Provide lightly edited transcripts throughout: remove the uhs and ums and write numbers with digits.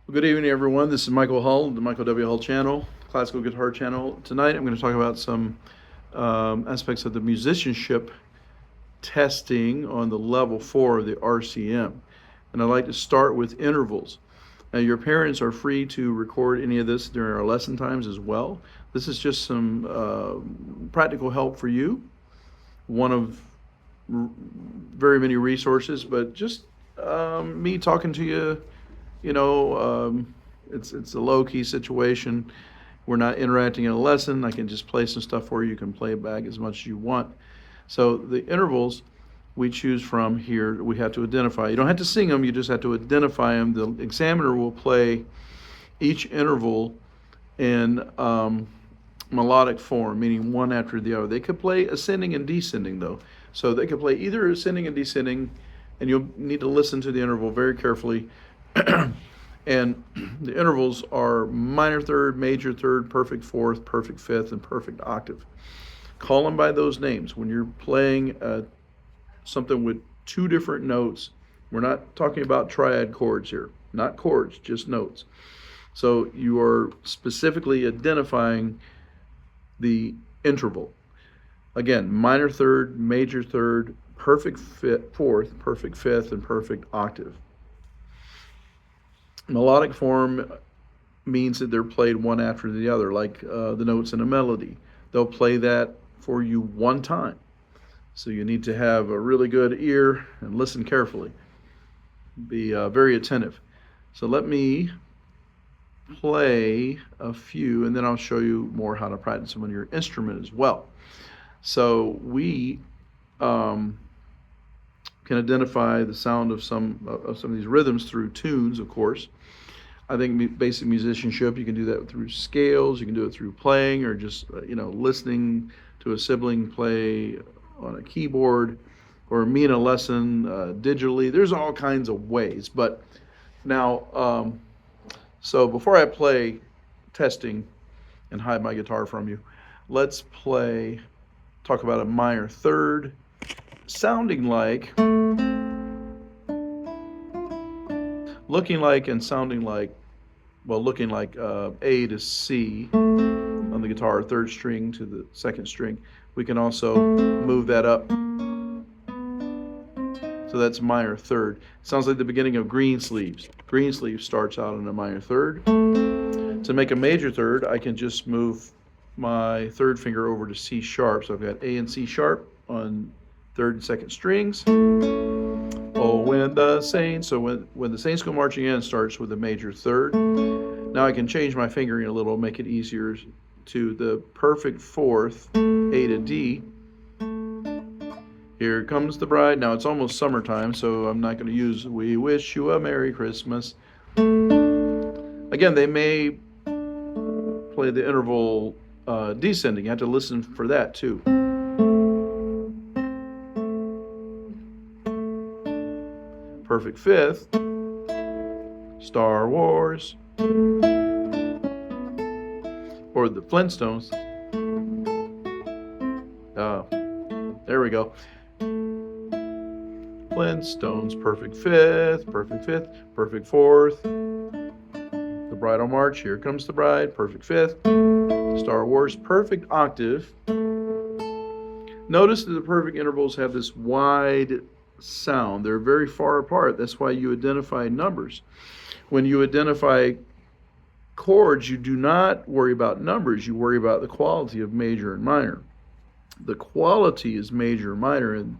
Well, good evening, everyone. This is Michael Hull, the Michael W. Hull channel, classical guitar channel. Tonight I'm going to talk about some aspects of the musicianship testing on the level 4 of the RCM. And I'd like to start with intervals. Now, your parents are free to record any of this during our lesson times as well. This is just some practical help for you. One of very many resources, but just me talking to you. You know, it's a low-key situation. We're not interacting in a lesson. I can just play some stuff for you. You can play it back as much as you want. So the intervals we choose from here, we have to identify. You don't have to sing them, you just have to identify them. The examiner will play each interval in melodic form, meaning one after the other. They could play ascending and descending, though. So they could play either ascending and descending, and you'll need to listen to the interval very carefully. And the intervals are minor third, major third, perfect fourth, perfect fifth, and perfect octave. Call them by those names. When you're playing something with two different notes, we're not talking about triad chords here, not chords, just notes. So you are specifically identifying the interval. Again, minor third, major third, perfect fourth, perfect fifth, and perfect octave. Melodic form means that they're played one after the other, like the notes in a melody. They'll play that for you one time. So you need to have a really good ear and listen carefully. Be very attentive. So let me play a few, and then I'll show you more how to practice them on your instrument as well. So we can identify the sound of some of these rhythms through tunes, of course. I think basic musicianship, you can do that through scales, you can do it through playing, or just listening to a sibling play on a keyboard, or me in a lesson digitally. There's all kinds of ways. But now, so before I play testing and hide my guitar from you, let's talk about a minor third, sounding like, looking like and sounding like, well, looking like A to C on the guitar, third string to the second string. We can also move that up. So that's minor third. Sounds like the beginning of Green Sleeves. Green Sleeves starts out in a minor third. To make a major third, I can just move my third finger over to C sharp. So I've got A and C sharp on third and second strings. Oh, when the saints, so when the saints go marching in starts with a major third. Now I can change my fingering a little, make it easier, to the perfect fourth, A to D. Here comes the bride. Now it's almost summertime, so I'm not going to use "We wish you a Merry Christmas." Again, they may play the interval descending. You have to listen for that too. Perfect fifth, Star Wars, or the Flintstones. There we go. Flintstones, perfect fifth, perfect fourth. The Bridal March, here comes the bride, perfect fifth. Star Wars, perfect octave. Notice that the perfect intervals have this wide sound. They're very far apart. That's why you identify numbers. When you identify chords, you do not worry about numbers. You worry about the quality of major and minor. The quality is major and minor in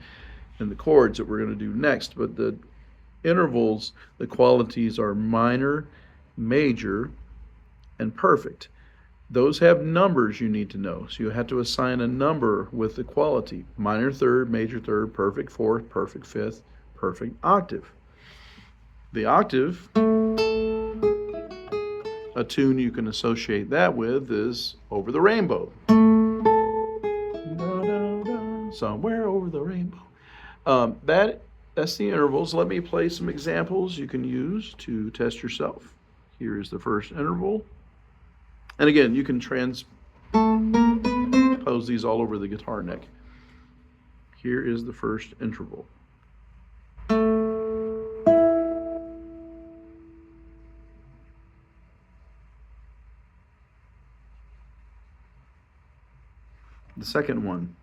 the chords that we're going to do next, but the intervals, the qualities are minor, major, and perfect. Those have numbers you need to know, so you have to assign a number with the quality. Minor third, major third, perfect fourth, perfect fifth, perfect octave. The octave, a tune you can associate that with is Over the Rainbow. Somewhere over the rainbow. That's the intervals. Let me play some examples you can use to test yourself. Here is the first interval. And again, you can transpose these all over the guitar neck. Here is the first interval. The second one.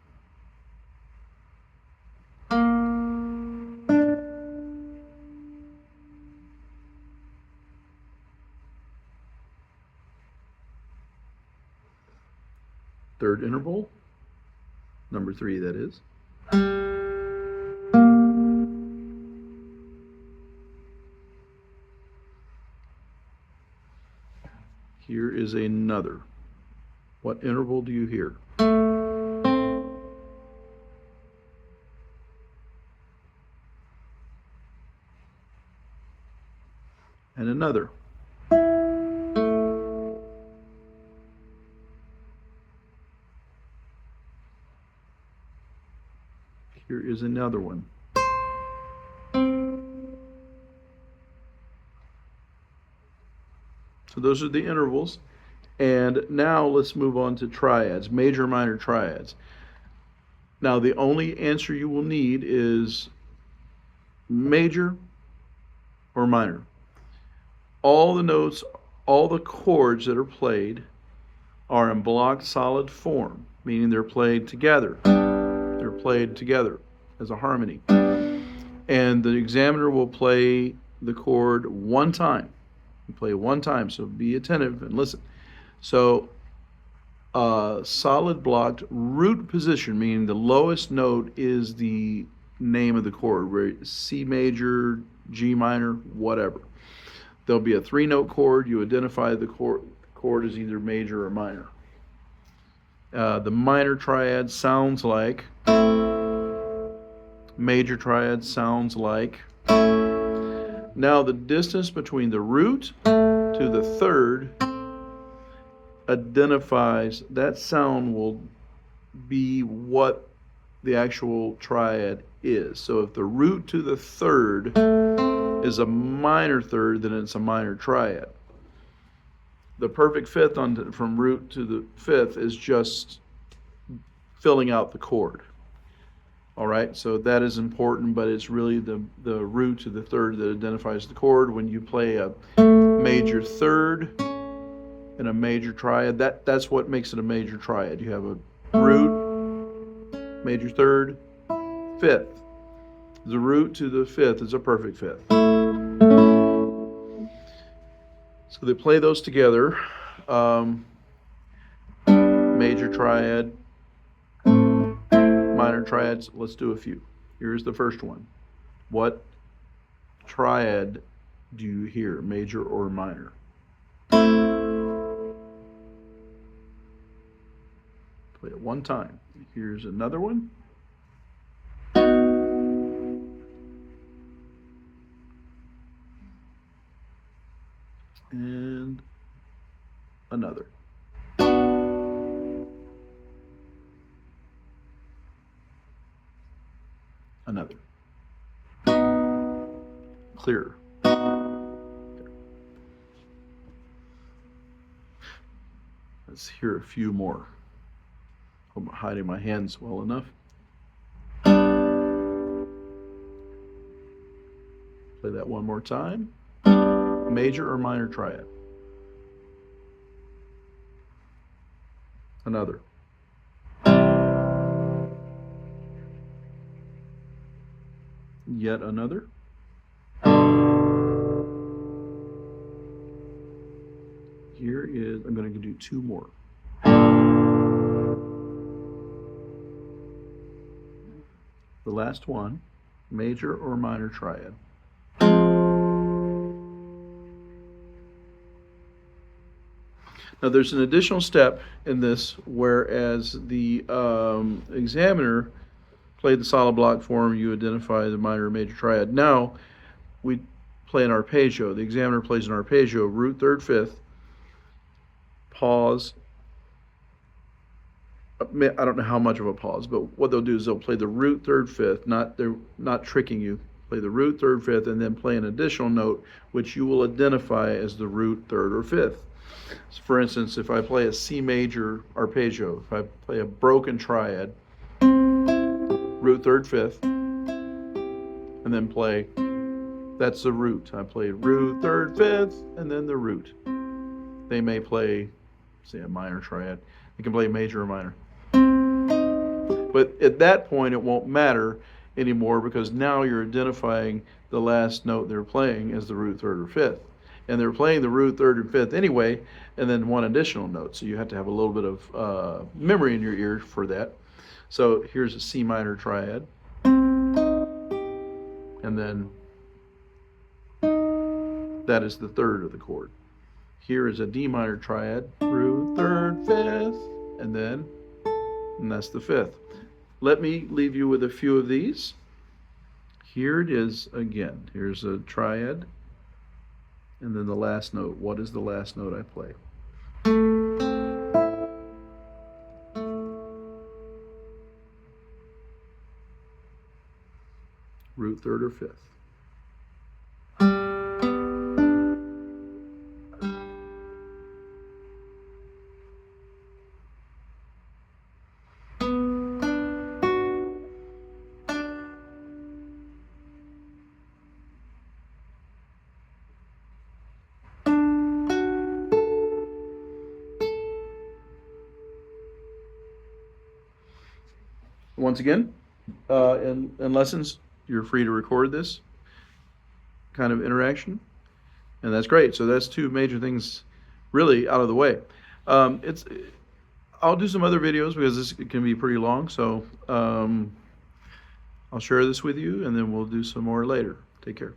Third interval, number 3 that is. Here is another. What interval do you hear? And another. Here is another one. So those are the intervals. And now let's move on to triads, major, minor triads. Now the only answer you will need is major or minor. All the notes, all the chords that are played are in blocked solid form, meaning they're played together. They're played together as a harmony. And the examiner will play the chord one time. You play one time, so be attentive and listen. So solid blocked root position, meaning the lowest note is the name of the chord, where C major, G minor, whatever. There'll be a 3-note chord. You identify the chord as either major or minor. The minor triad sounds like, major triad sounds like. Now the distance between the root to the third identifies, that sound will be what the actual triad is. So if the root to the third is a minor third, then it's a minor triad. The perfect fifth from root to the fifth is just filling out the chord. All right, so that is important, but it's really the root to the third that identifies the chord. When you play a major third and a major triad, that's what makes it a major triad. You have a root, major third, fifth. The root to the fifth is a perfect fifth. So they play those together. Major triad, minor triads. Let's do a few. Here's the first one. What triad do you hear, major or minor? Play it one time. Here's another one. And another. Another. Clearer. Let's hear a few more. I'm hiding my hands well enough. Play that one more time. Major or minor triad? Another. Yet another. Here is, I'm going to do 2 more. The last one, major or minor triad? Now there's an additional step in this, whereas the examiner played the solid block form, you identify the minor or major triad. Now we play an arpeggio. The examiner plays an arpeggio, root, third, fifth, pause. I don't know how much of a pause, but what they'll do is they'll play the root, third, fifth. They're not tricking you. Play the root, third, fifth, and then play an additional note, which you will identify as the root, third, or fifth. So for instance, if I play a C major arpeggio, if I play a broken triad, root, third, fifth, and then play, that's the root. I play root, third, fifth, and then the root. They may play, say, a minor triad. They can play major or minor. But at that point, it won't matter anymore because now you're identifying the last note they're playing as the root, third, or fifth. And they're playing the root, third, and fifth anyway, and then one additional note. So you have to have a little bit of memory in your ear for that. So here's a C minor triad. And then that is the third of the chord. Here is a D minor triad, root, third, fifth, and that's the fifth. Let me leave you with a few of these. Here it is again. Here's a triad, and then the last note. What is the last note I play? Root, third, or fifth. Once again, in lessons, you're free to record this kind of interaction, and that's great. So that's two major things really out of the way. I'll do some other videos because this can be pretty long, so I'll share this with you, and then we'll do some more later. Take care.